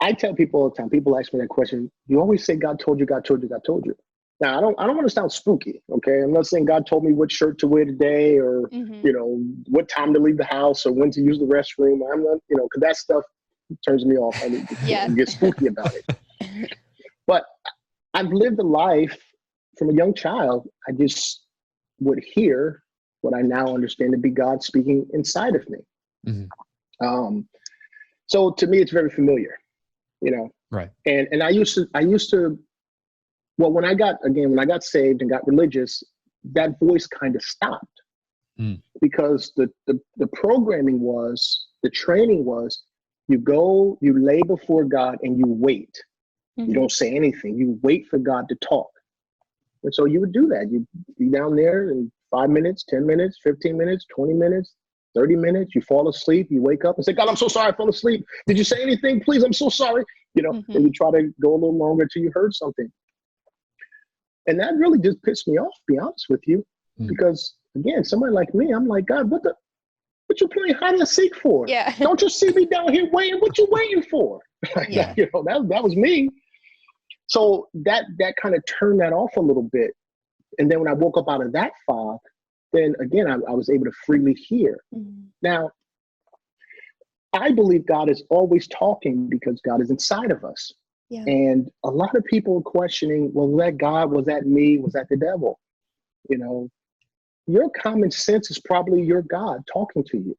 I tell people all the time, people ask me that question. You always say, God told you, God told you, God told you. Now, I don't want to sound spooky, okay? I'm not saying God told me what shirt to wear today or, what time to leave the house or when to use the restroom. I'm not, because that stuff turns me off. I mean, get spooky about it. But I've lived a life from a young child. I just would hear what I now understand to be God speaking inside of me. Mm-hmm. So to me, it's very familiar, Right. And I used to, well, when I got saved and got religious, that voice kind of stopped because the programming was, the training was, you go, you lay before God and you wait. Mm-hmm. You don't say anything. You wait for God to talk. And so you would do that. You'd be down there in 5 minutes, 10 minutes, 15 minutes, 20 minutes, 30 minutes. You fall asleep. You wake up and say, God, I'm so sorry I fell asleep. Did you say anything? Please, I'm so sorry. And you try to go a little longer until you heard something. And that really just pissed me off, to be honest with you, because again, somebody like me, I'm like, God, what you playing hide and seek for? Yeah. Don't you see me down here waiting? What you waiting for? Yeah. That was me. So that kind of turned that off a little bit. And then when I woke up out of that fog, then again, I was able to freely hear. Mm-hmm. Now, I believe God is always talking because God is inside of us. Yeah. And a lot of people are questioning, well, was that God? Was that me? Was that the devil? Your common sense is probably your God talking to you.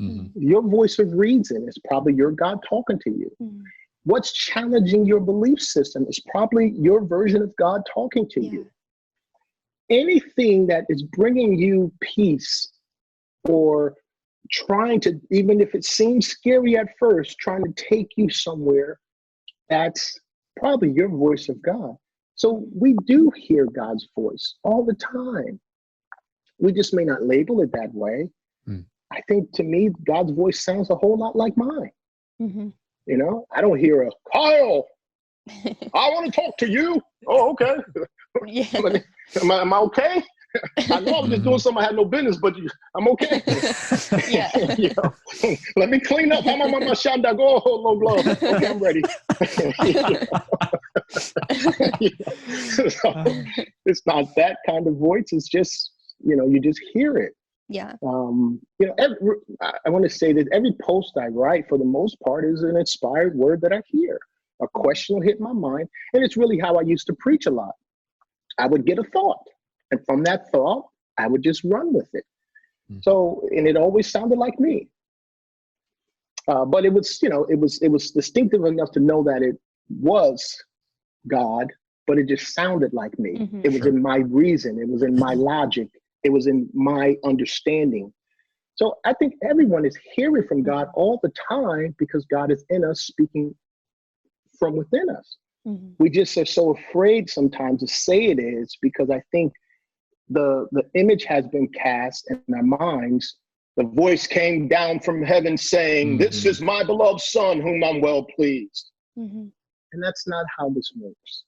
Mm-hmm. Your voice of reason is probably your God talking to you. Mm-hmm. What's challenging your belief system is probably your version of God talking to you. Anything that is bringing you peace or trying to, even if it seems scary at first, trying to take you somewhere, that's probably your voice of God. So we do hear God's voice all the time. We just may not label it that way. I think to me, God's voice sounds a whole lot like mine. Mm-hmm. I don't hear a Kyle. I want to talk to you. Oh, okay. Yeah. Am I okay? I know I was just doing something I had no business, but I'm okay. Yeah. Let me clean up. I'm on my shanda. Go, low glove. Okay, I'm ready. So, it's not that kind of voice. It's just, you just hear it. Yeah. I want to say that every post I write, for the most part, is an inspired word that I hear. A question will hit my mind. And it's really how I used to preach a lot. I would get a thought. And from that thought, I would just run with it. Mm-hmm. So, and it always sounded like me. But it was, it was distinctive enough to know that it was God, but it just sounded like me. Mm-hmm. It was in my reason. It was in my logic. It was in my understanding. So I think everyone is hearing from God all the time because God is in us, speaking from within us. Mm-hmm. We just are so afraid sometimes to say it is because I think the image has been cast in our minds. The voice came down from heaven saying, this is my beloved son whom I'm well pleased. Mm-hmm. And that's not how this works.